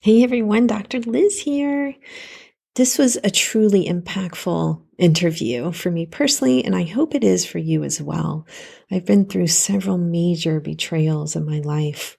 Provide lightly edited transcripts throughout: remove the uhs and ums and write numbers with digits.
Hey everyone, Dr. Liz here. This was a truly impactful interview for me personally, and I hope it is for you as well. I've been through several major betrayals in my life.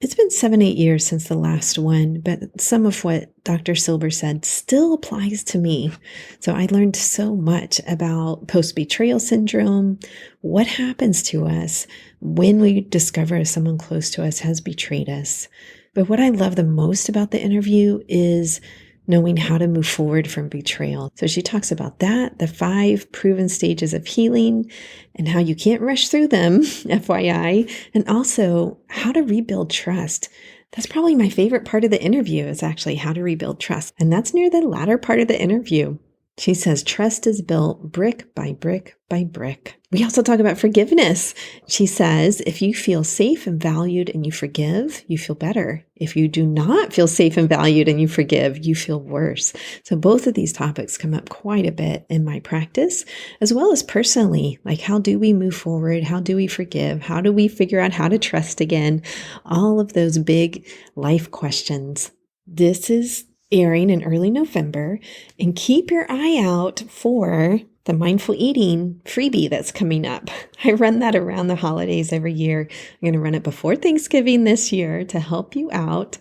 It's been 7, 8 years since the last one, but some of what Dr. Silber said still applies to me. So I learned so much about post betrayal syndrome, what happens to us when we discover someone close to us has betrayed us. But what I love the most about the interview is knowing how to move forward from betrayal. So she talks about that, the 5 proven stages of healing, and how you can't rush through them, FYI, and also how to rebuild trust. That's probably my favorite part of the interview is actually how to rebuild trust. And that's near the latter part of the interview. She says trust is built brick by brick by brick. We also talk about forgiveness. She says if you feel safe and valued and you forgive, you feel better. If you do not feel safe and valued and you forgive, you feel worse. So both of these topics come up quite a bit in my practice, as well as personally. Like, how do we move forward? How do we forgive? How do we figure out how to trust again? All of those big life questions. This is airing in early November, and keep your eye out for the mindful eating freebie that's coming up. I run that around the holidays every year. I'm going to run it before Thanksgiving this year to help you out.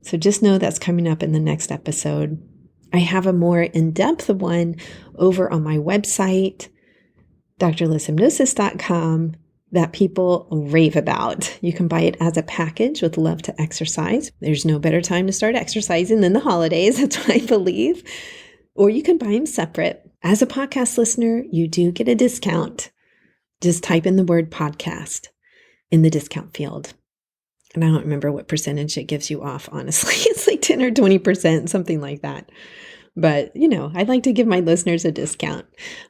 So just know that's coming up in the next episode. I have a more in-depth one over on my website, drlizhypnosis.com, that people rave about. You can buy it as a package with Love to Exercise. There's no better time to start exercising than the holidays. That's what I believe. Or you can buy them separate. As a podcast listener, you do get a discount. Just type in the word podcast in the discount field. And I don't remember what percentage it gives you off, honestly. It's like 10 or 20%, something like that. But, I'd like to give my listeners a discount.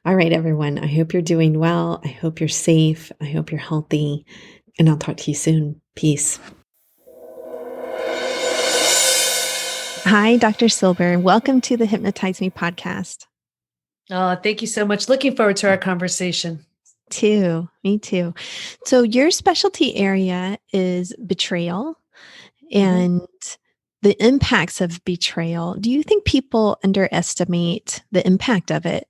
All right, everyone. I hope you're doing well. I hope you're safe. I hope you're healthy. And I'll talk to you soon. Peace. Hi, Dr. Silber. Welcome to the Hypnotize Me podcast. Oh, thank you so much. Looking forward to our conversation. Me too. So your specialty area is betrayal and the impacts of betrayal. Do you think people underestimate the impact of it?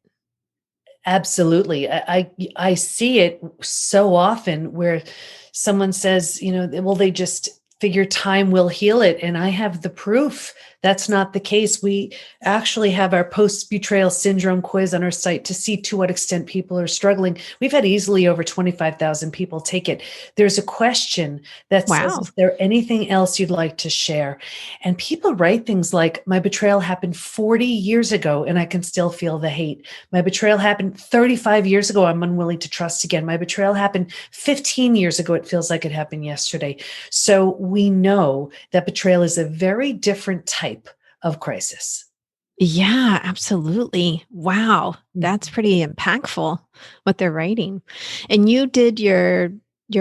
Absolutely. I see it so often where someone says, well, they just figure time will heal it. And I have the proof that's not the case. We actually have our post-betrayal syndrome quiz on our site to see to what extent people are struggling. We've had easily over 25,000 people take it. There's a question that says, is there anything else you'd like to share? And people write things like, my betrayal happened 40 years ago and I can still feel the hate. My betrayal happened 35 years ago. I'm unwilling to trust again. My betrayal happened 15 years ago. It feels like it happened yesterday. So we know that betrayal is a very different type of crisis. Yeah, absolutely. Wow. That's pretty impactful what they're writing. And you did your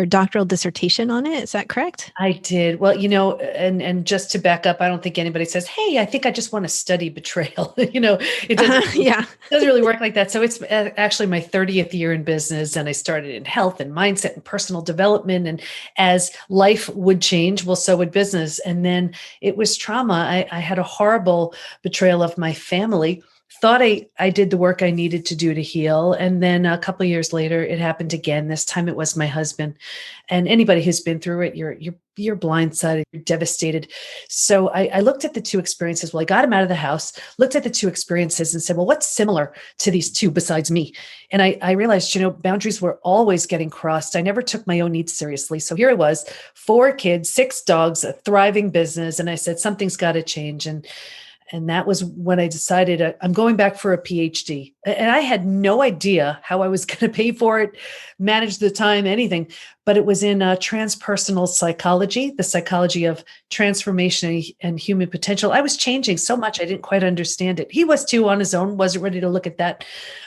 doctoral dissertation on it. Is that correct? I did. Well, and just to back up, I don't think anybody says, hey, I think I just want to study betrayal. It doesn't really work like that. So it's actually my 30th year in business, and I started in health and mindset and personal development. And as life would change, well, so would business. And then it was trauma. I had a horrible betrayal of my family. Thought I did the work I needed to do to heal. And then a couple of years later, it happened again. This time it was my husband. And anybody who's been through it, you're blindsided, you're devastated. So I looked at the two experiences. Well, I got him out of the house, looked at the two experiences and said, well, what's similar to these two besides me? And I realized, boundaries were always getting crossed. I never took my own needs seriously. So here I was, 4 kids, 6 dogs, a thriving business. And I said, something's got to change. And that was when I decided I'm going back for a PhD. And I had no idea how I was going to pay for it, manage the time, anything. But it was in transpersonal psychology, the psychology of transformation and human potential. I was changing so much, I didn't quite understand it. He was too on his own, wasn't ready to look at that.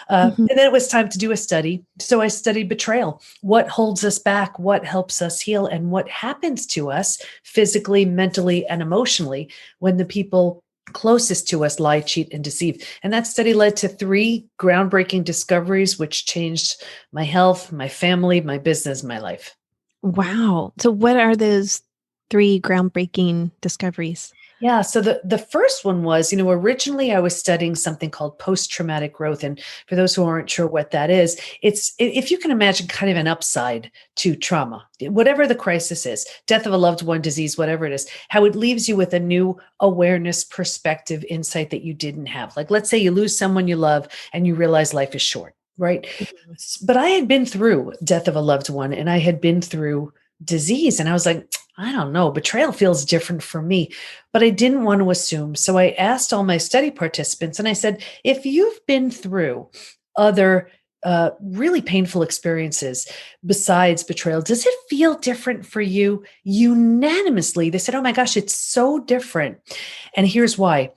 And then it was time to do a study. So I studied betrayal. What holds us back? What helps us heal? And what happens to us physically, mentally, and emotionally when the people closest to us lie, cheat, and deceive. And that study led to 3 groundbreaking discoveries, which changed my health, my family, my business, my life. Wow. So what are those 3 groundbreaking discoveries? Yeah. So the first one was, originally I was studying something called post-traumatic growth. And for those who aren't sure what that is, if you can imagine kind of an upside to trauma, whatever the crisis is, death of a loved one, disease, whatever it is, how it leaves you with a new awareness, perspective, insight that you didn't have. Like, let's say you lose someone you love and you realize life is short, right? Mhm. But I had been through death of a loved one and I had been through disease. And I was like, I don't know, betrayal feels different for me, but I didn't want to assume. So I asked all my study participants and I said, if you've been through other really painful experiences besides betrayal, does it feel different for you? Unanimously, they said, oh my gosh, it's so different. And here's why.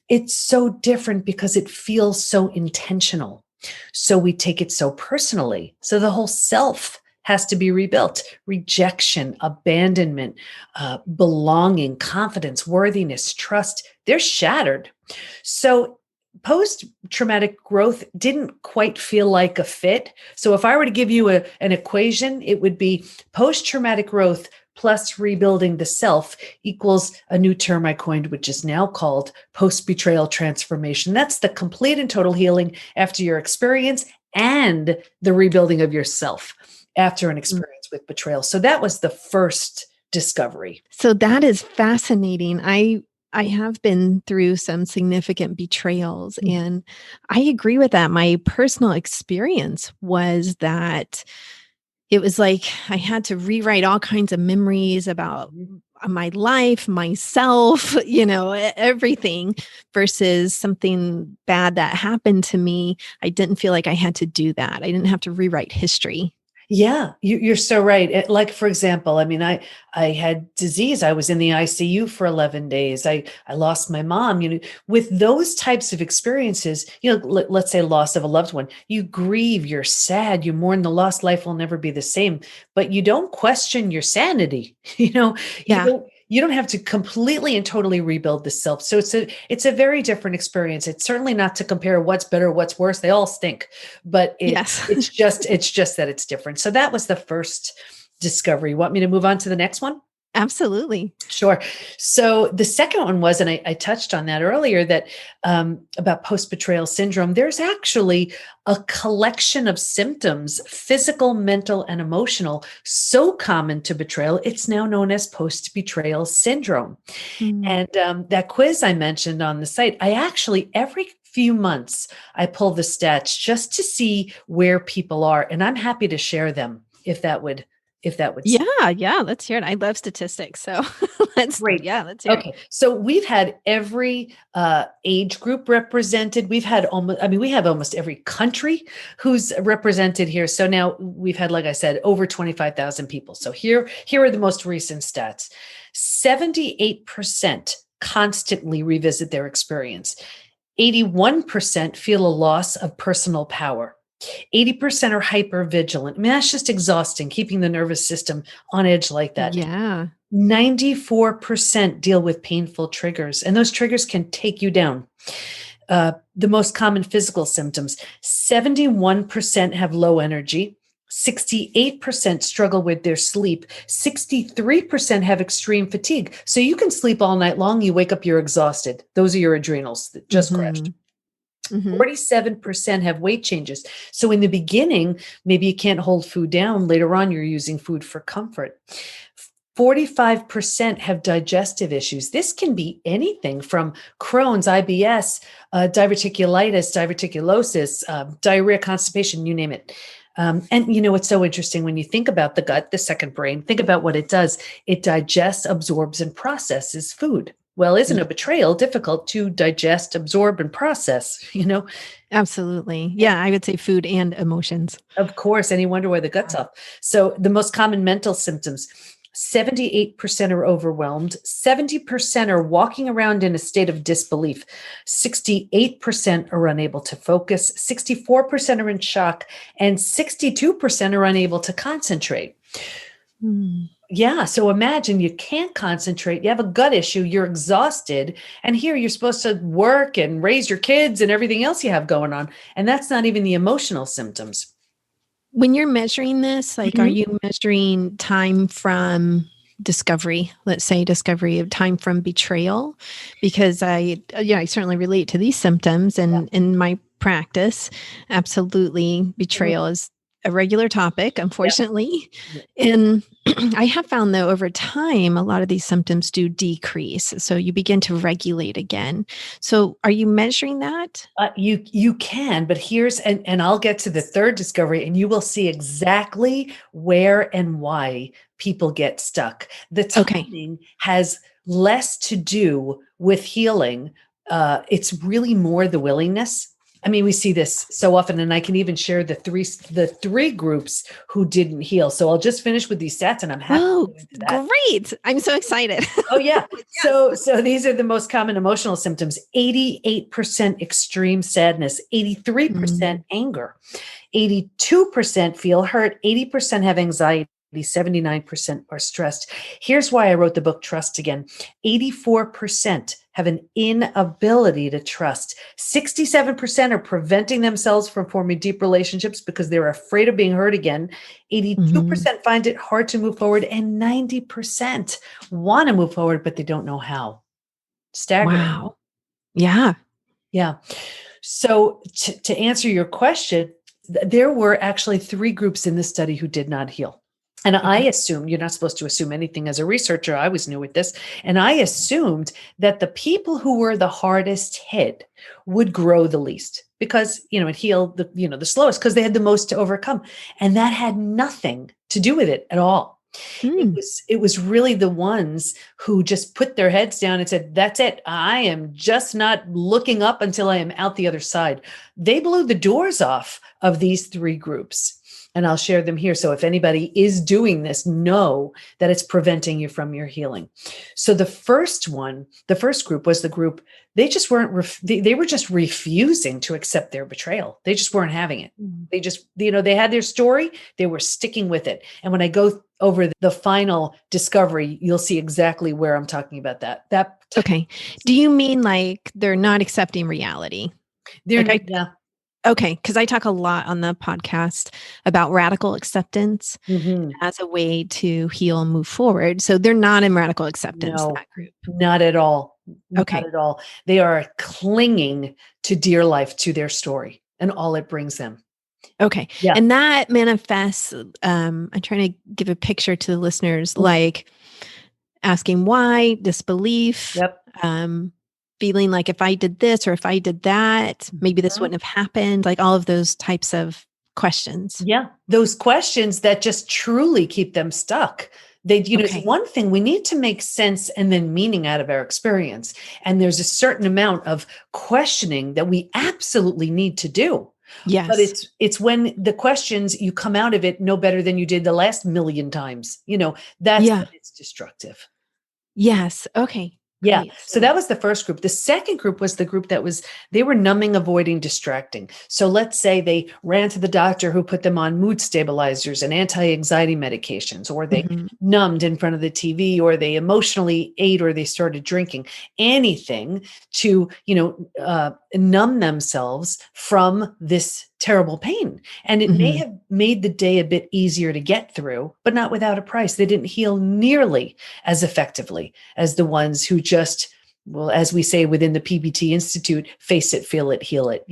It's so different because it feels so intentional. So we take it so personally. So the whole self has to be rebuilt. Rejection, abandonment, belonging, confidence, worthiness, trust, they're shattered. So post traumatic growth didn't quite feel like a fit. So if I were to give you an equation, it would be post traumatic growth plus rebuilding the self equals a new term I coined, which is now called post betrayal transformation. That's the complete and total healing after your experience and the rebuilding of yourself after an experience with betrayal. So that was the first discovery. So that is fascinating. I have been through some significant betrayals, and I agree with that. My personal experience was that it was like I had to rewrite all kinds of memories about my life, myself, everything, versus something bad that happened to me. I didn't feel like I had to do that. I didn't have to rewrite history. Yeah, you're so right. Like, for example, I mean, I had disease. I was in the ICU for 11 days. I lost my mom. With those types of experiences, let's say loss of a loved one, you grieve, you're sad, you mourn the lost. Life will never be the same. But you don't question your sanity. Yeah. You don't have to completely and totally rebuild the self. So it's a very different experience. It's certainly not to compare what's better, what's worse. They all stink, but Yes. it's just that it's different. So that was the first discovery. Want me to move on to the next one? Absolutely. Sure. So the second one was, and I touched on that earlier, that about post-betrayal syndrome, there's actually a collection of symptoms, physical, mental, and emotional, so common to betrayal, it's now known as post-betrayal syndrome. Mm. And that quiz I mentioned on the site, I actually, every few months, I pull the stats just to see where people are. And I'm happy to share them if that would. Yeah, let's hear it. I love statistics. So Great. let's hear it. Okay. So we've had every age group represented. We have almost every country who's represented here. So now we've had, like I said, over 25,000 people. So here are the most recent stats. 78% constantly revisit their experience. 81% feel a loss of personal power. 80% are hyper vigilant. I mean, that's just exhausting, keeping the nervous system on edge like that. Yeah. 94% deal with painful triggers, and those triggers can take you down. The most common physical symptoms, 71% have low energy, 68% struggle with their sleep, 63% have extreme fatigue. So you can sleep all night long, you wake up, you're exhausted. Those are your adrenals that just crashed. Mhm. Mhm. 47% have weight changes. So in the beginning, maybe you can't hold food down. Later on, you're using food for comfort. 45% have digestive issues. This can be anything from Crohn's, IBS, diverticulitis, diverticulosis, diarrhea, constipation, you name it. And it's so interesting when you think about the gut, the second brain, think about what it does. It digests, absorbs, and processes food. Well, isn't a betrayal difficult to digest, absorb, and process? Absolutely. Yeah, I would say food and emotions. Of course, and you wonder why the gut's off. So the most common mental symptoms, 78% are overwhelmed, 70% are walking around in a state of disbelief, 68% are unable to focus, 64% are in shock, and 62% are unable to concentrate. Mm. Yeah. So imagine you can't concentrate. You have a gut issue. You're exhausted. And here you're supposed to work and raise your kids and everything else you have going on. And that's not even the emotional symptoms. When you're measuring this, like, are Mhm. you measuring time from discovery, let's say discovery of time from betrayal, because I certainly relate to these symptoms, and in my practice, absolutely betrayal is a regular topic, unfortunately. Yeah. And I have found, though, over time, a lot of these symptoms do decrease. So you begin to regulate again. So are you measuring that? You can, but and I'll get to the third discovery, and you will see exactly where and why people get stuck. The timing has less to do with healing. It's really more the willingness. I mean, we see this so often, and I can even share the three groups who didn't heal. So I'll just finish with these stats, and I'm happy to go into that. Great. I'm so excited. Oh, yeah. So these are the most common emotional symptoms: 88% extreme sadness, 83% anger, 82% feel hurt, 80% have anxiety, 79% are stressed. Here's why I wrote the book Trust Again. 84% have an inability to trust. 67% are preventing themselves from forming deep relationships because they're afraid of being hurt again. 82% find it hard to move forward, and 90% want to move forward, but they don't know how. Staggering. Wow. Yeah. Yeah. So to answer your question, there were actually three groups in this study who did not heal. And I assumed, you're not supposed to assume anything as a researcher. I was new at this. And I assumed that the people who were the hardest hit would grow the least because, it healed the slowest because they had the most to overcome. And that had nothing to do with it at all. It was really the ones who just put their heads down and said, that's it. I am just not looking up until I am out the other side. They blew the doors off of these three groups. And I'll share them here. So if anybody is doing this, know that it's preventing you from your healing. So the first group was the group, they just weren't, they were just refusing to accept their betrayal. They just weren't having it. They just, they had their story, they were sticking with it. And when I go over the final discovery, you'll see exactly where I'm talking about that. Okay. Do you mean like they're not accepting reality? Yeah. Okay, because I talk a lot on the podcast about radical acceptance as a way to heal and move forward. So they're not in radical acceptance, that group. Not at all. Okay. Not at all. They are clinging to dear life, to their story, and all it brings them. Okay. Yeah. And that manifests, I'm trying to give a picture to the listeners, like asking why, disbelief, feeling like if I did this or if I did that, maybe this wouldn't have happened, like all of those types of questions. Yeah. Those questions that just truly keep them stuck. It's one thing, we need to make sense and then meaning out of our experience. And there's a certain amount of questioning that we absolutely need to do. Yes. But it's when the questions, you come out of it no better than you did the last million times, that's when it's destructive. Yes. Okay. Yeah. So that was the first group. The second group was the group they were numbing, avoiding, distracting. So let's say they ran to the doctor who put them on mood stabilizers and anti-anxiety medications, or they numbed in front of the TV, or they emotionally ate, or they started drinking, anything to, numb themselves from this terrible pain. And it may have made the day a bit easier to get through, but not without a price. They didn't heal nearly as effectively as the ones who just, well, as we say within the PBT Institute, face it, feel it, heal it,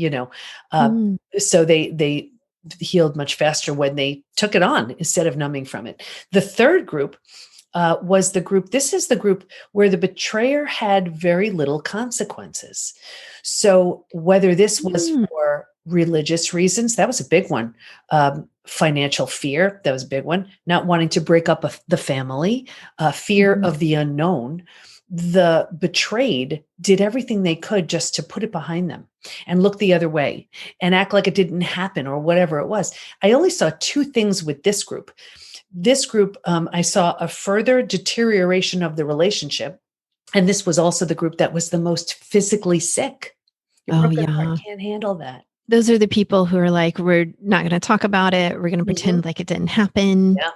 So they healed much faster when they took it on instead of numbing from it. The third group was the group, this is the group where the betrayer had very little consequences. So whether this was for religious reasons, that was a big one. Financial fear, that was a big one. Not wanting to break up the family, fear of the unknown. The betrayed did everything they could just to put it behind them and look the other way and act like it didn't happen or whatever it was. I only saw two things with this group. This group, I saw a further deterioration of the relationship. And this was also the group that was the most physically sick. Your broken heart can't handle that. Those are the people who are like, we're not going to talk about it. We're going to pretend like it didn't happen. Yeah.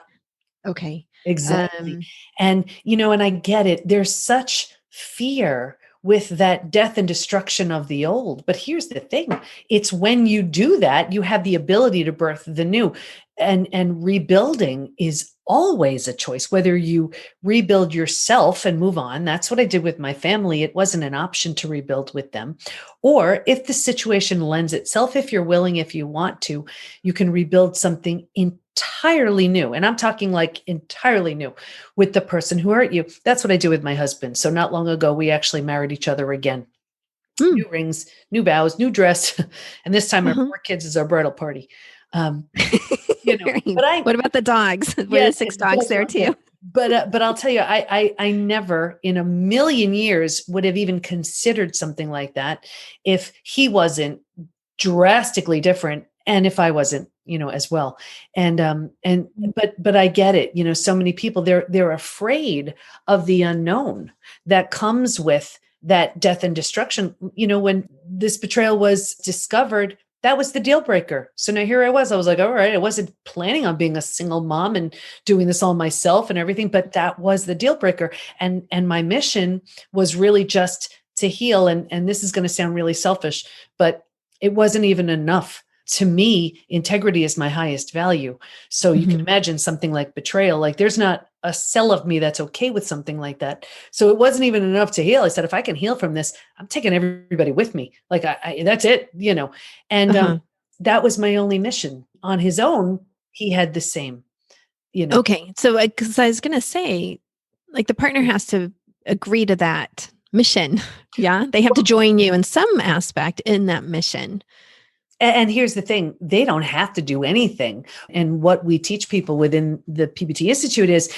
Okay. Exactly. And I get it. There's such fear with that death and destruction of the old. But here's the thing. It's when you do that, you have the ability to birth the new. And rebuilding is always a choice, whether you rebuild yourself and move on. That's what I did with my family. It wasn't an option to rebuild with them. Or if the situation lends itself, if you're willing, if you want to, you can rebuild something entirely new. And I'm talking like entirely new with the person who hurt you. That's what I do with my husband. So not long ago, we actually married each other again. New rings, new vows, new dress. And this time our 4 kids is our bridal party. Um, Right. but What about the dogs? Were yeah, the 6 dogs there too? but I'll tell you, I never in a million years would have even considered something like that if he wasn't drastically different, and if I wasn't, as well. But I get it. So many people, they're afraid of the unknown that comes with that death and destruction. When this betrayal was discovered, that was the deal breaker. So now here I was like, all right, I wasn't planning on being a single mom and doing this all myself and everything, but that was the deal breaker. And my mission was really just to heal. And this is going to sound really selfish, but it wasn't even enough. To me, integrity is my highest value. So you can imagine something like betrayal, like there's not a cell of me that's okay with something like that. So it wasn't even enough to heal. I said, if I can heal from this, I'm taking everybody with me. Like that's it, and that was my only mission. On his own, he had the same, Okay. So, because I was going to say, like, the partner has to agree to that mission. Yeah. They have to join you in some aspect in that mission. And here's the thing, they don't have to do anything. And what we teach people within the PBT Institute is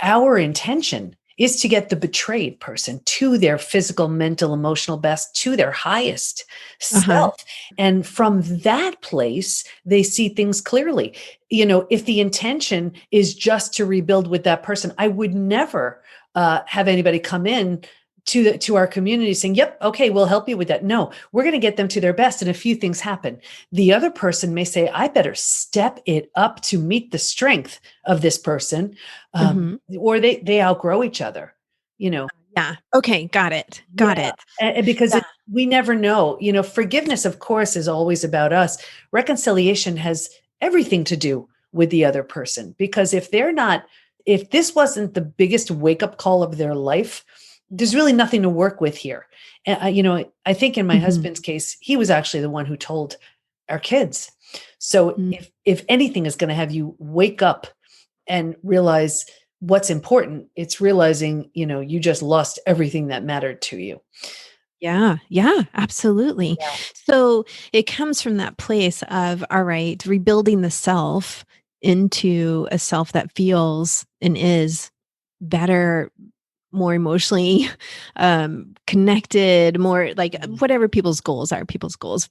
our intention is to get the betrayed person to their physical, mental, emotional best, to their highest self. And from that place, they see things clearly. If the intention is just to rebuild with that person, I would never have anybody come in to our community saying, yep, okay, we'll help you with that. No, we're going to get them to their best. And a few things happen. The other person may say, I better step it up to meet the strength of this person. Or they outgrow each other, Yeah. Okay. Got it. Got it. And because we never know, forgiveness, of course, is always about us. Reconciliation has everything to do with the other person, because if this wasn't the biggest wake up call of their life, there's really nothing to work with here. And I think in my husband's case, he was actually the one who told our kids. So if anything is going to have you wake up and realize what's important, it's realizing, you just lost everything that mattered to you. Yeah. Yeah, absolutely. Yeah. So it comes from that place of, all right, rebuilding the self into a self that feels and is better, more emotionally connected, more like whatever people's goals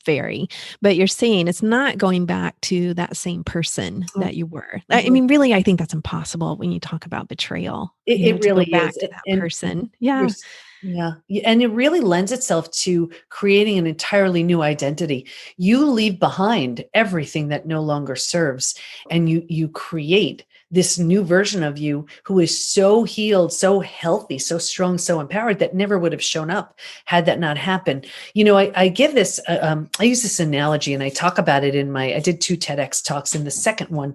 vary. But you're saying it's not going back to that same person that you were. I mean, really, I think that's impossible when you talk about betrayal. It really to go back is. to that person. Yeah. Yeah. And it really lends itself to creating an entirely new identity. You leave behind everything that no longer serves, and you create this new version of you who is so healed, so healthy, so strong, so empowered that never would have shown up had that not happened. I give this, I use this analogy, and I talk about it I did 2 TEDx talks. In the second one,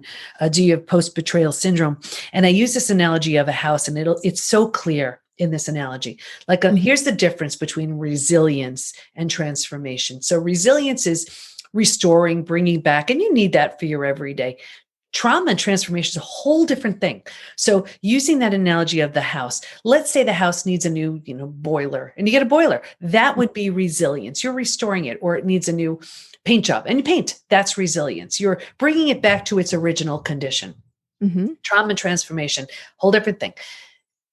do you have post-betrayal syndrome? And I use this analogy of a house, and it's so clear in this analogy. Like here's the difference between resilience and transformation. So resilience is restoring, bringing back, and you need that for your everyday. Trauma and transformation is a whole different thing. So using that analogy of the house, let's say the house needs a new, boiler, and you get a boiler. That would be resilience. You're restoring it. Or it needs a new paint job, and you paint. That's resilience. You're bringing it back to its original condition. Trauma and transformation, whole different thing.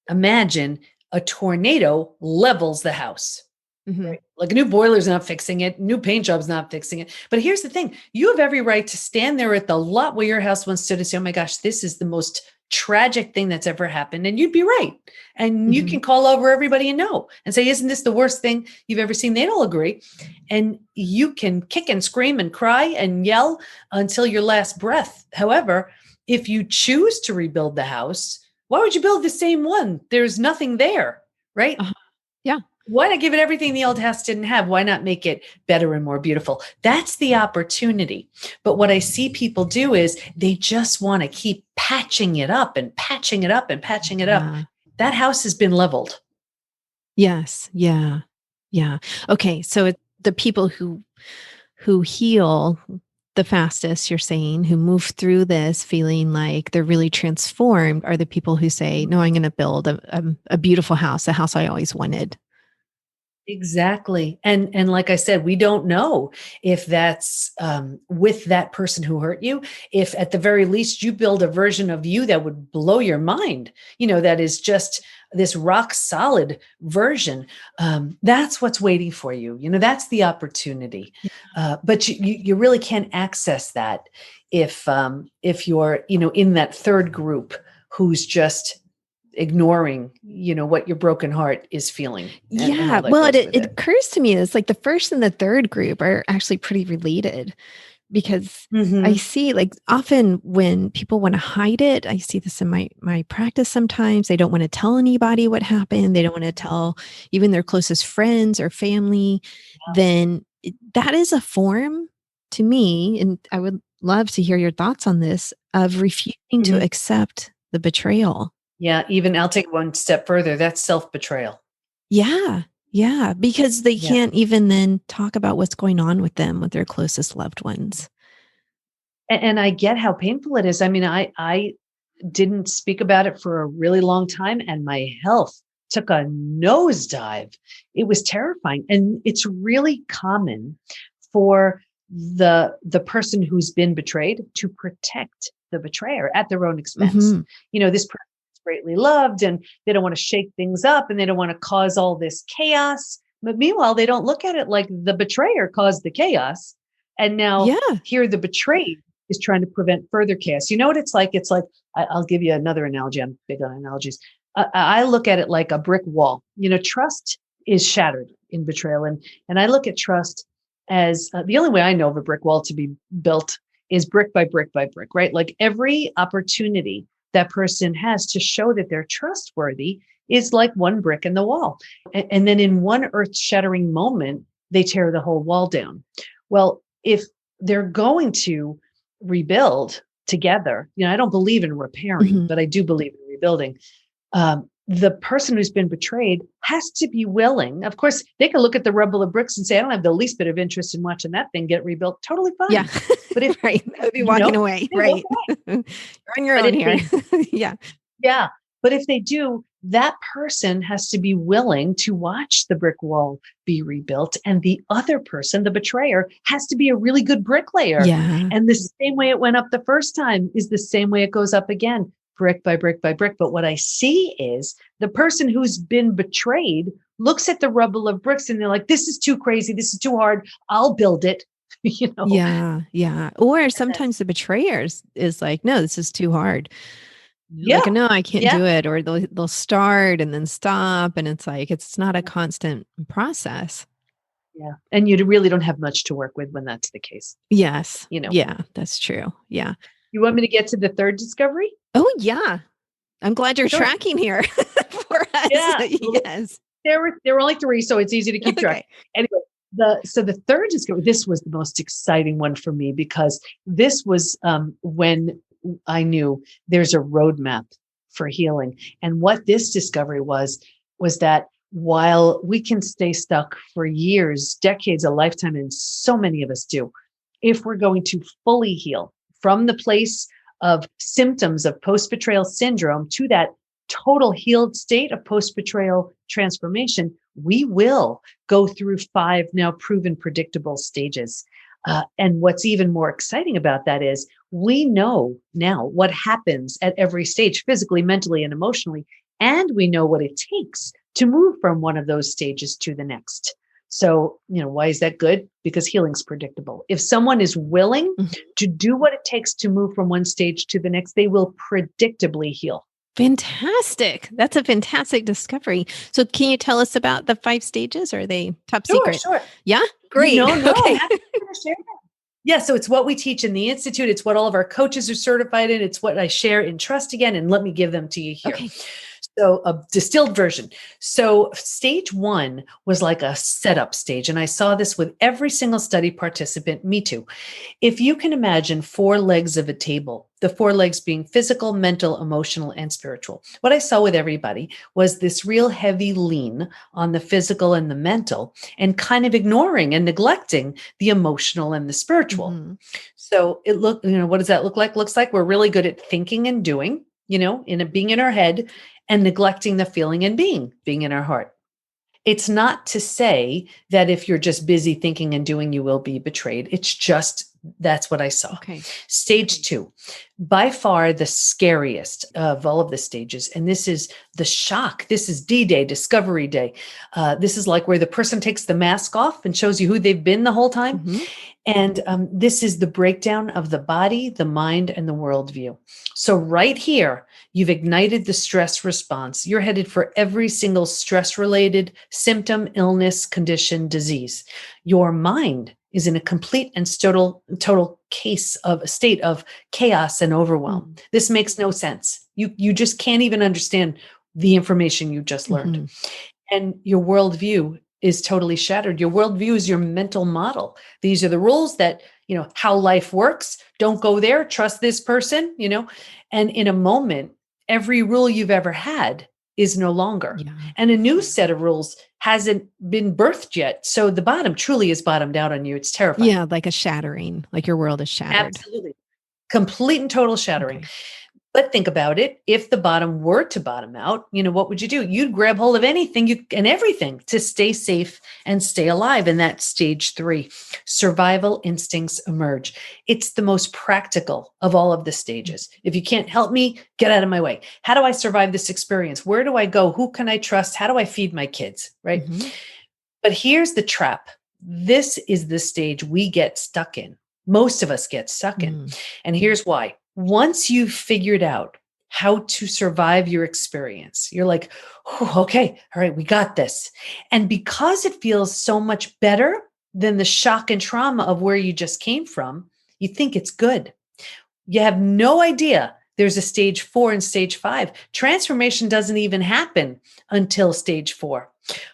Imagine a tornado levels the house. Right? Like a new boiler's not fixing it, new paint job's not fixing it. But here's the thing, you have every right to stand there at the lot where your house once stood and say, oh my gosh, this is the most tragic thing that's ever happened. And you'd be right. And you can call over everybody you know and say, isn't this the worst thing you've ever seen? They'd all agree. And you can kick and scream and cry and yell until your last breath. However, if you choose to rebuild the house, why would you build the same one? There's nothing there, right? Yeah. Why not give it everything the old house didn't have? Why not make it better and more beautiful? That's the opportunity. But what I see people do is they just want to keep patching it up and patching it up and patching it up. Yeah. That house has been leveled. Yes. Yeah. Yeah. Okay. So the people who heal the fastest, you're saying, who move through this feeling like they're really transformed, are the people who say, no, I'm going to build a beautiful house, a house I always wanted. Exactly. And like I said, we don't know if that's with that person who hurt you, if at the very least you build a version of you that would blow your mind, that is just this rock solid version. That's what's waiting for you. That's the opportunity. But you really can't access that if you're, in that third group who's just ignoring, what your broken heart is feeling. And all that Well, goes with it occurs to me it's like the first and the third group are actually pretty related, because I see, like, often when people want to hide it, I see this in my practice sometimes. They don't want to tell anybody what happened. They don't want to tell even their closest friends or family. Then that is a form, to me, and I would love to hear your thoughts on this, of refusing to accept the betrayal. Yeah, even I'll take one step further. That's self-betrayal. Yeah. Yeah. Because they Yeah. can't even then talk about what's going on with them, with their closest loved ones. And I get how painful it is. I mean, I didn't speak about it for a really long time, and my health took a nosedive. It was terrifying. And it's really common for the person who's been betrayed to protect the betrayer at their own expense. This person is greatly loved, and they don't want to shake things up, and they don't want to cause all this chaos. But meanwhile, they don't look at it like the betrayer caused the chaos. And now here the betrayed is trying to prevent further chaos. You know what it's like? It's like, I'll give you another analogy. I'm big on analogies. I look at it like a brick wall. Trust is shattered in betrayal. And I look at trust as the only way I know of a brick wall to be built is brick by brick by brick, right? Like every opportunity that person has to show that they're trustworthy is like one brick in the wall. And then in one earth-shattering moment, they tear the whole wall down. Well, if they're going to rebuild together, I don't believe in repairing, but I do believe in rebuilding. The person who's been betrayed has to be willing. Of course, they can look at the rubble of bricks and say, I don't have the least bit of interest in watching that thing get rebuilt. Totally fine. Yeah. But if right, I would be walking away. Right. You're on your own here. Yeah. Yeah. But if they do, that person has to be willing to watch the brick wall be rebuilt. And the other person, the betrayer, has to be a really good bricklayer. Yeah. And the same way it went up the first time is the same way it goes up again, brick by brick by brick. But what I see is the person who's been betrayed looks at the rubble of bricks and they're like, this is too crazy. This is too hard. I'll build it. Yeah. Yeah. Or sometimes the betrayer is like, no, this is too hard. Like, no, I can't do it. Or they'll start and then stop. And it's like, it's not a constant process. Yeah. And you really don't have much to work with when that's the case. Yes. Yeah, that's true. Yeah. You want me to get to the third discovery? Oh, yeah. I'm glad you're tracking here for us. Yeah. Yes. There were only three, so it's easy to keep track. Anyway, the third discovery, this was the most exciting one for me, because this was when I knew there's a roadmap for healing. And what this discovery was that while we can stay stuck for years, decades, a lifetime, and so many of us do, if we're going to fully heal from the place of symptoms of post-betrayal syndrome to that total healed state of post-betrayal transformation, we will go through 5 now proven predictable stages. And what's even more exciting about that is we know now what happens at every stage, physically, mentally, and emotionally, and we know what it takes to move from one of those stages to the next. So, why is that good? Because healing's predictable. If someone is willing to do what it takes to move from one stage to the next, they will predictably heal. Fantastic. That's a fantastic discovery. So can you tell us about the 5 stages? Or are they top secret? Sure. Yeah? Great. No, okay. Yeah, so it's what we teach in the Institute. It's what all of our coaches are certified in. It's what I share in Trust Again. And let me give them to you here. Okay. So a distilled version. So stage 1 was like a setup stage. And I saw this with every single study participant, me too. If you can imagine 4 legs of a table, the 4 legs being physical, mental, emotional, and spiritual. What I saw with everybody was this real heavy lean on the physical and the mental, and kind of ignoring and neglecting the emotional and the spiritual. Mm-hmm. So it looked, what does that look like? Looks like we're really good at thinking and doing, being in our head, and neglecting the feeling and being in our heart. It's not to say that if you're just busy thinking and doing, you will be betrayed. It's just that's what I saw. Okay. Stage 2, by far the scariest of all of the stages. And this is the shock. This is D-Day, Discovery Day. This is like where the person takes the mask off and shows you who they've been the whole time. Mm-hmm. And this is the breakdown of the body, the mind, and the worldview. So right here, you've ignited the stress response. You're headed for every single stress-related symptom, illness, condition, disease. Your mind is in a complete and total case of a state of chaos and overwhelm. Mm-hmm. This makes no sense. You just can't even understand the information you just learned. Mm-hmm. And your worldview is totally shattered. Your worldview is your mental model. These are the rules that, how life works. Don't go there. Trust this person, and in a moment, every rule you've ever had is no longer. Yeah. And a new set of rules hasn't been birthed yet. So the bottom truly is bottomed out on you. It's terrifying. Yeah, like a shattering, like your world is shattered. Absolutely. Complete and total shattering. Okay. But think about it. If the bottom were to bottom out, what would you do? You'd grab hold of anything and everything to stay safe and stay alive. And that's stage 3. Survival instincts emerge. It's the most practical of all of the stages. If you can't help me, get out of my way. How do I survive this experience? Where do I go? Who can I trust? How do I feed my kids? Right? Mm-hmm. But here's the trap. This is the stage we get stuck in. Most of us get stuck in. And here's why. Once you've figured out how to survive your experience, you're like, okay, all right, we got this. And because it feels so much better than the shock and trauma of where you just came from, you think it's good. You have no idea there's a stage 4 and stage 5. Transformation doesn't even happen until stage 4.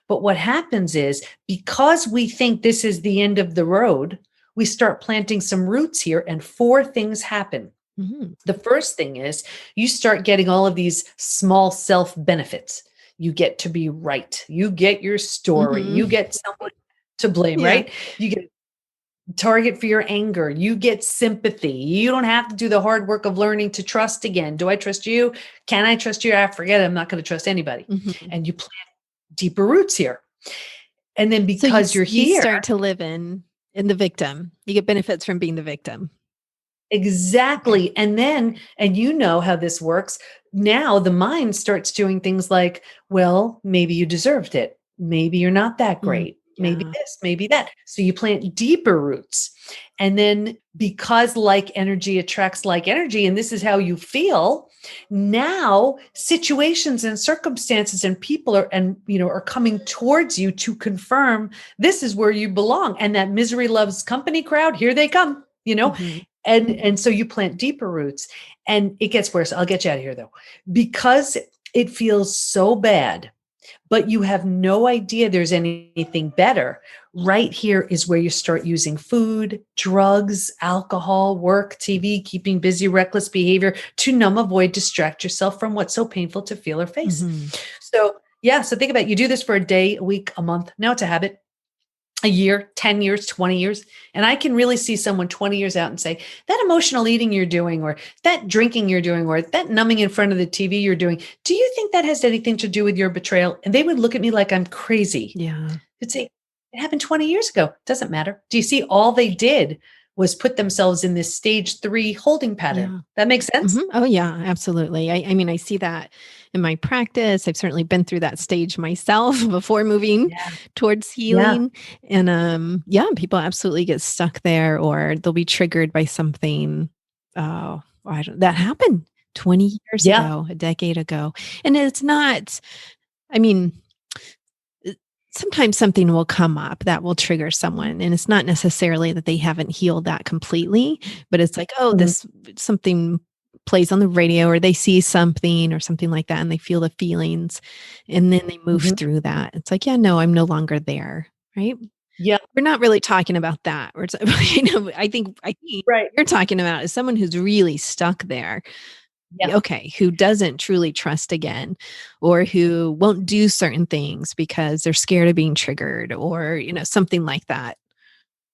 But what happens is, because we think this is the end of the road, we start planting some roots here, and 4 things happen. Mm-hmm. The first thing is you start getting all of these small self benefits. You get to be right. You get your story. Mm-hmm. You get someone to blame, right? You get a target for your anger. You get sympathy. You don't have to do the hard work of learning to trust again. Do I trust you? Can I trust you? Forget it. I'm not going to trust anybody. Mm-hmm. And you plant deeper roots here. And then because you're here, you start to live in the victim. You get benefits from being the victim. Exactly. And then, and you know how this works. Now the mind starts doing things like, well, maybe you deserved it. Maybe you're not that great. Maybe this, maybe that. So you plant deeper roots. And then because like energy attracts like energy, and this is how you feel, now situations and circumstances and people are coming towards you to confirm this is where you belong. And that misery loves company crowd, here they come, Mm-hmm. And so you plant deeper roots, and it gets worse. I'll get you out of here though, because it feels so bad, but you have no idea there's anything better. Right here is where you start using food, drugs, alcohol, work, TV, keeping busy, reckless behavior to numb, avoid, distract yourself from what's so painful to feel or face. Mm-hmm. So think about it. You do this for a day, a week, a month. Now it's a habit. A year, 10 years, 20 years. And I can really see someone 20 years out and say, that emotional eating you're doing, or that drinking you're doing, or that numbing in front of the TV you're doing, do you think that has anything to do with your betrayal? And they would look at me like I'm crazy. Yeah. They'd say, it happened 20 years ago. Doesn't matter. Do you see? All they did was put themselves in this stage 3 holding pattern. Yeah. That makes sense? Mm-hmm. Oh yeah, absolutely. I mean, I see that in my practice. I've certainly been through that stage myself before moving towards healing. Yeah. And people absolutely get stuck there, or they'll be triggered by something. That happened 20 years ago, a decade ago. And it's not, sometimes something will come up that will trigger someone, and it's not necessarily that they haven't healed that completely, but it's like, this something plays on the radio or they see something or something like that and they feel the feelings and then they move Mhm. through that. It's like, yeah, no, I'm no longer there, right? Yeah, We're not really talking about that. I think right. you're talking about is someone who's really stuck there. Yeah. Okay, who doesn't truly trust again or who won't do certain things because they're scared of being triggered or, something like that.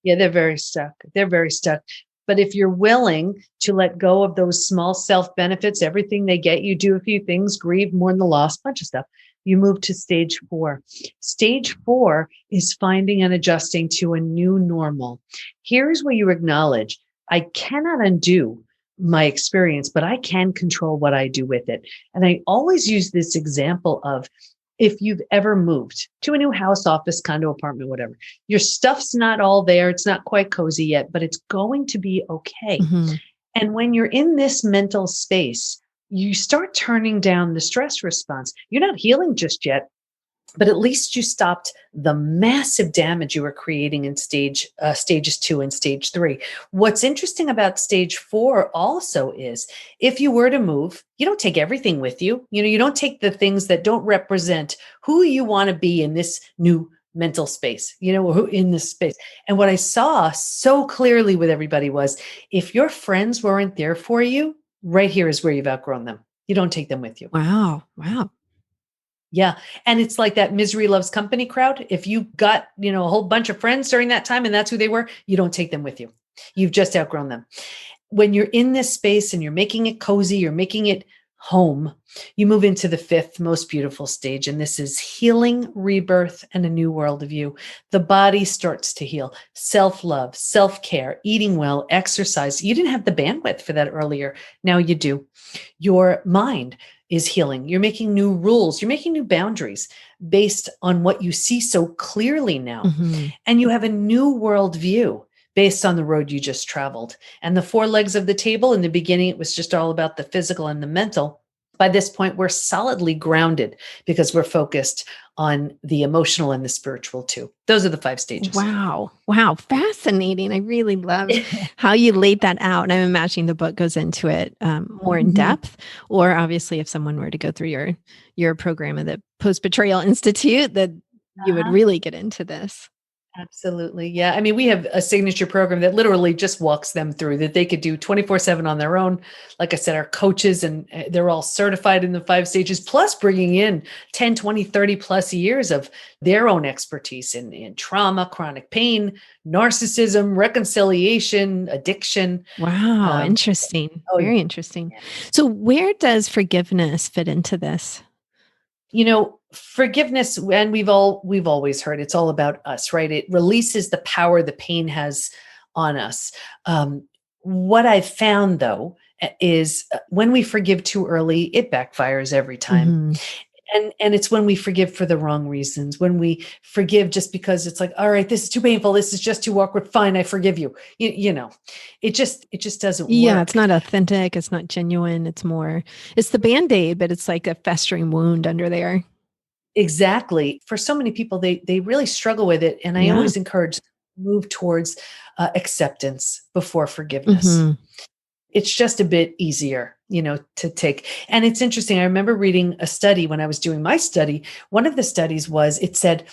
Yeah, they're very stuck. They're very stuck. But if you're willing to let go of those small self benefits, everything they get, you do a few things, grieve, mourn the loss, bunch of stuff. You move to stage 4. Stage 4 is finding and adjusting to a new normal. Here's where you acknowledge I cannot undo my experience, but I can control what I do with it. And I always use this example of if you've ever moved to a new house, office, condo, apartment, whatever, your stuff's not all there. It's not quite cozy yet, but it's going to be okay. Mhm. And when you're in this mental space, you start turning down the stress response. You're not healing just yet, but at least you stopped the massive damage you were creating in stages 2 and stage 3. What's interesting about stage 4 also is if you were to move, you don't take everything with you. You don't take the things that don't represent who you want to be in this new mental space, who in this space. And what I saw so clearly with everybody was if your friends weren't there for you, right here is where you've outgrown them. You don't take them with you. Wow. Wow. Yeah. And it's like that misery loves company crowd. If you got, a whole bunch of friends during that time and that's who they were, you don't take them with you. You've just outgrown them. When you're in this space and you're making it cozy, you're making it home, you move into the 5th most beautiful stage. And this is healing, rebirth, and a new world of you. The body starts to heal. Self-love, self-care, eating well, exercise. You didn't have the bandwidth for that earlier. Now you do. Your mind is healing. You're making new rules. You're making new boundaries based on what you see so clearly now. Mhm. And you have a new worldview based on the road you just traveled. And the 4 legs of the table, in the beginning, it was just all about the physical and the mental. By this point, we're solidly grounded because we're focused on the emotional and the spiritual too. Those are the 5 stages. Wow. Wow. Fascinating. I really love how you laid that out. And I'm imagining the book goes into it more in Mhm. depth. Or obviously, if someone were to go through your program at the Post Betrayal Institute, that you would Uh-huh. really get into this. Absolutely. Yeah. I mean, we have a signature program that literally just walks them through that they could do 24/7 on their own. Like I said, our coaches and they're all certified in the 5 stages, plus bringing in 10, 20, 30 plus years of their own expertise in trauma, chronic pain, narcissism, reconciliation, addiction. Wow. Um, Interesting. oh, Very interesting. yeah. So, where does forgiveness fit into this? Forgiveness, and we've always heard it's all about us, right? It releases the power the pain has on us. What I've found though is when we forgive too early, it backfires every time. Hmm. And it's when we forgive for the wrong reasons, when we forgive just because it's like, all right, this is too painful, this is just too awkward, fine, I forgive you. It just doesn't Yeah, it's work. not authentic. It's not genuine. It's the band aid, but it's like a festering wound under there. Exactly. For so many people, they really struggle with it, and I Yeah. always encourage move towards acceptance before forgiveness. Hmm. It's just a bit easier, to take. And it's interesting. I remember reading a study when I was doing my study. One of the studies was it said,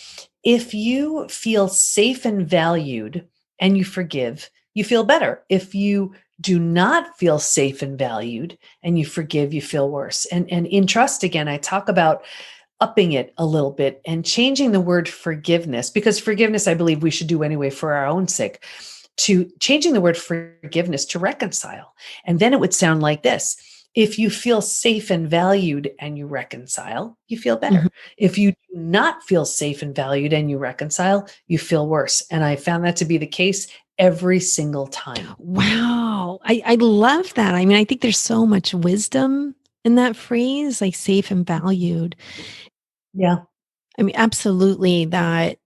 if you feel safe and valued and you forgive, you feel better. If you do not feel safe and valued and you forgive, you feel worse. And in trust, again, I talk about upping it a little bit and changing the word forgiveness, because forgiveness, I believe we should do anyway for our own sake, to changing the word forgiveness to reconcile. And then it would sound like this. If you feel safe and valued and you reconcile, you feel Hmm. better. If you do not feel safe and valued and you reconcile, you feel worse. And I found that to be the case every single time. Wow. I love that. I mean, I think there's so much wisdom in that phrase, like safe and valued. Yeah. I mean, absolutely that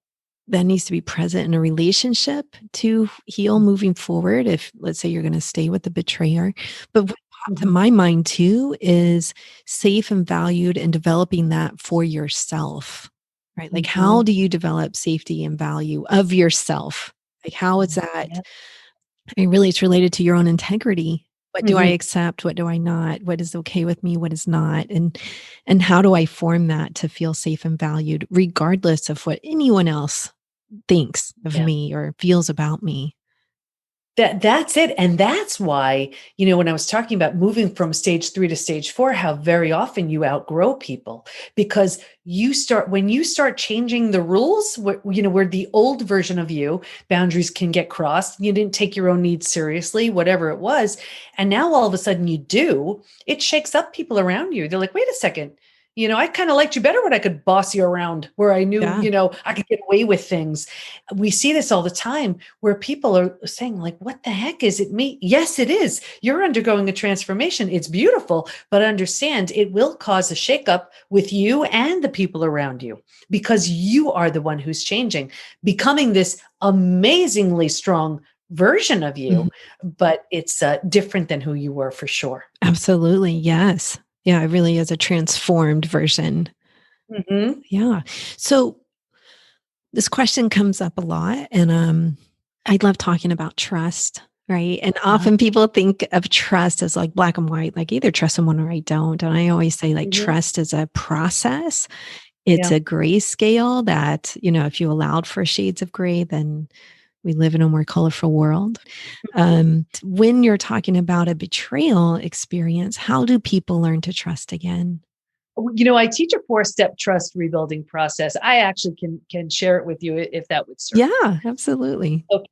needs to be present in a relationship to heal moving forward. If let's say you're going to stay with the betrayer. But what popped in Mhm. my mind too is safe and valued and developing that for yourself, right? Like how Mhm. do you develop safety and value of yourself? Like how is that? Yeah. I mean, really it's related to your own integrity. What do I accept? What do I not? What is okay with me? What is not? And how do I form that to feel safe and valued, regardless of what anyone else thinks of Yeah. me or feels about me? That's it. And that's why, when I was talking about moving from stage 3 to stage 4, how very often you outgrow people, because when you start changing the rules, where the old version of you, boundaries can get crossed, you didn't take your own needs seriously, whatever it was. And now all of a sudden you do, it shakes up people around you. They're like, wait a second. I kind of liked you better when I could boss you around, where I knew, Yeah. I could get away with things. We see this all the time where people are saying, like, what the heck, is it me? Yes, it is. You're undergoing a transformation. It's beautiful, but understand it will cause a shakeup with you and the people around you, because you are the one who's changing, becoming this amazingly strong version of you, but it's different than who you were, for sure. Absolutely. Yes. Yeah, it really is a transformed version. Mm-hmm. Yeah. So this question comes up a lot, and I love talking about trust, right? And often people think of trust as like black and white, like either trust someone or I don't. And I always say, like, trust is a process. It's a gray scale that, if you allowed for shades of gray, then we live in a more colorful world. When you're talking about a betrayal experience, how do people learn to trust again? I teach a 4-step trust rebuilding process. I actually can share it with you if that would serve. Yeah, absolutely. Okay.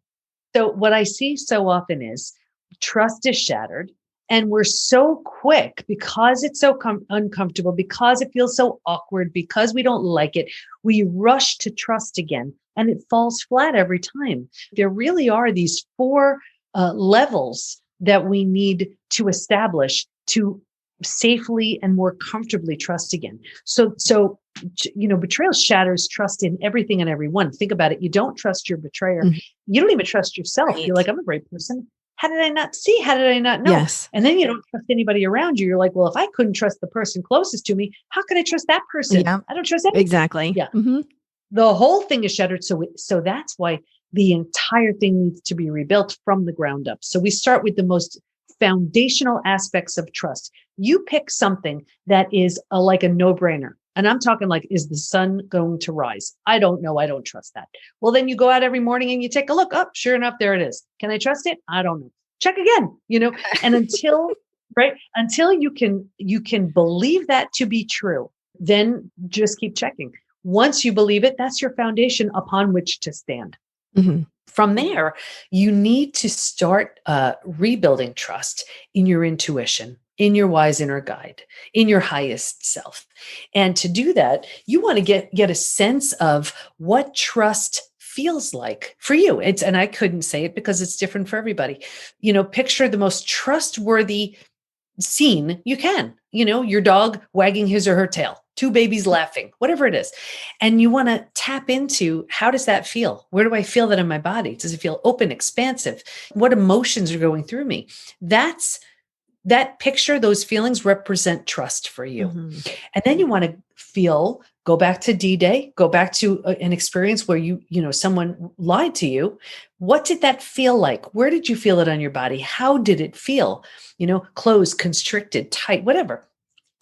So what I see so often is trust is shattered, and we're so quick, because it's so uncomfortable, because it feels so awkward, because we don't like it. We rush to trust again, and it falls flat every time. There really are these 4 levels that we need to establish to safely and more comfortably trust again. So betrayal shatters trust in everything and everyone. Think about it. You don't trust your betrayer. You don't even trust yourself. Right. You're like, I'm a great person. How did I not see? How did I not know? Yes. And then you don't trust anybody around you. You're like, well, if I couldn't trust the person closest to me, how could I trust that person? Yeah. I don't trust anyone. Exactly. Yeah. The whole thing is shattered. So that's why the entire thing needs to be rebuilt from the ground up. So we start with the most foundational aspects of trust. You pick something that is like a no-brainer. And I'm talking like, is the sun going to rise? I don't know. I don't trust that. Well, then you go out every morning and you take a look. Oh, sure enough, there it is. Can I trust it? I don't know. Check again, and until you can believe that to be true, then just keep checking. Once you believe it, that's your foundation upon which to stand. From there, you need to start rebuilding trust in your intuition, in your wise inner guide, in your highest self. And to do that, you want to get a sense of what trust feels like for you. And I couldn't say it because it's different for everybody. Picture the most trustworthy scene you can, your dog wagging his or her tail, 2 babies laughing, whatever it is. And you want to tap into, how does that feel? Where do I feel that in my body? Does it feel open, expansive? What emotions are going through me? That picture, those feelings represent trust for you. And then you want to go back to D-Day, go back to an experience where someone lied to you. What did that feel like? Where did you feel it on your body? How did it feel? Closed, constricted, tight, whatever.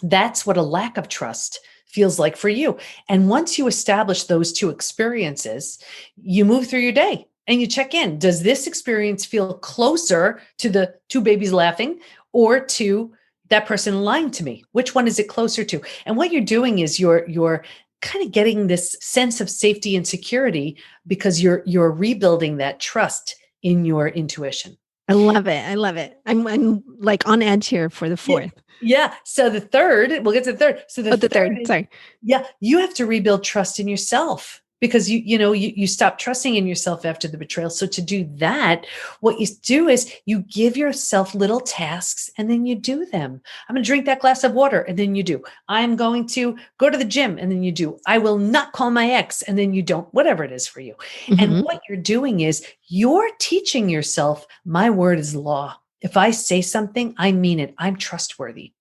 That's what a lack of trust feels like for you. And once you establish those 2 experiences, you move through your day and you check in. Does this experience feel closer to the 2 babies laughing, or to that person lying to me? Which one is it closer to? And what you're doing is you're kind of getting this sense of safety and security, because you're rebuilding that trust in your intuition. I love it. I love it. I'm like on edge here for the 4th. Yeah. So the third, we'll get to the third. So the third is, sorry. Yeah, you have to rebuild trust in yourself, because you stop trusting in yourself after the betrayal. So to do that, what you do is you give yourself little tasks and then you do them. I'm going to drink that glass of water, and then you do. I'm going to go to the gym, and then you do. I will not call my ex, and then you don't, whatever it is for you. And what you're doing is you're teaching yourself, my word is law. If I say something, I mean it. I'm trustworthy.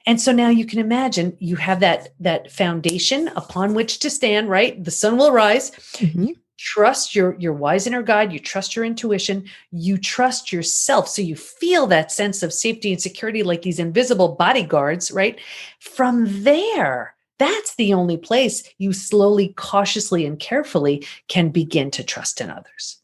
And so now you can imagine you have that foundation upon which to stand, right? The sun will rise. trust your wise inner guide, you trust your intuition, you trust yourself. So you feel that sense of safety and security like these invisible bodyguards, right? From there, that's the only place you slowly, cautiously, and carefully can begin to trust in others.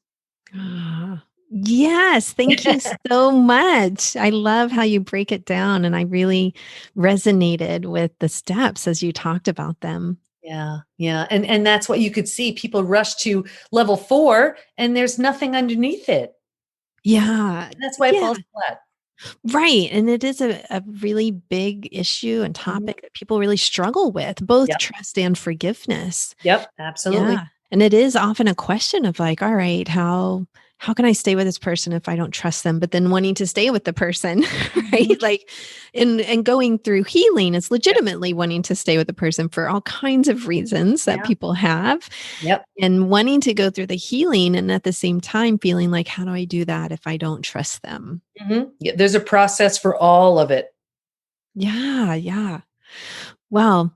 Ah, yes, thank you so much. I love how you break it down, and I really resonated with the steps as you talked about them. Yeah, yeah. And that's what you could see. People rush to level 4 and there's nothing underneath it. Yeah, That's why it yeah, falls flat. right, and it is a really big issue and Mhm. topic that people really struggle with, both Yep. trust and forgiveness. Yep, absolutely. Yeah, and it is often a question of like, "All right, how can I stay with this person if I don't trust them?" But then wanting to stay with the person, Mhm. right? Like, and going through healing is Yep. legitimately wanting to stay with the person for all kinds of reasons that Yeah. people have, Yep. and wanting to go through the healing and at the same time feeling like, "How do I do that if I don't trust them?" Yeah, there's a process for all of it. Yeah, yeah. Well,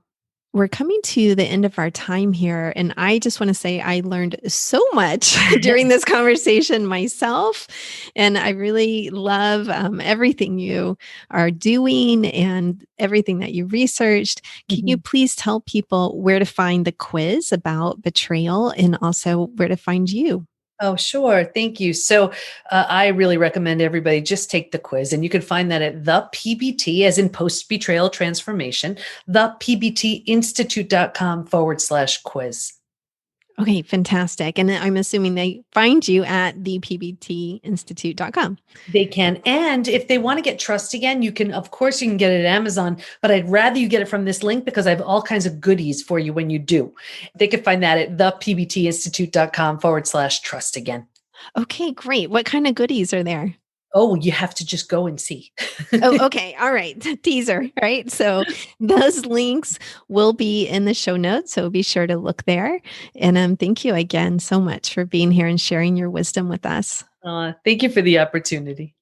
we're coming to the end of our time here. And I just want to say I learned so much during this conversation myself. And I really love everything you are doing and everything that you researched. Can you Mhm. please tell people where to find the quiz about betrayal and also where to find you? Oh, sure. Thank you. So, I really recommend everybody just take the quiz, and you can find that at the PBT, as in Post Betrayal Transformation, thepbtinstitute.com/quiz. Okay, fantastic. And I'm assuming they find you at thepbtinstitute.com. They can. And if they want to get trust again, you can, of course, you can get it at Amazon, but I'd rather you get it from this link because I have all kinds of goodies for you when you do. They can find that at thepbtinstitute.com/trust again. Okay, great. What kind of goodies are there? Oh, you have to just go and see. Oh, okay. All right. Teaser, right? So those links will be in the show notes. So be sure to look there. And thank you again so much for being here and sharing your wisdom with us. Thank you for the opportunity.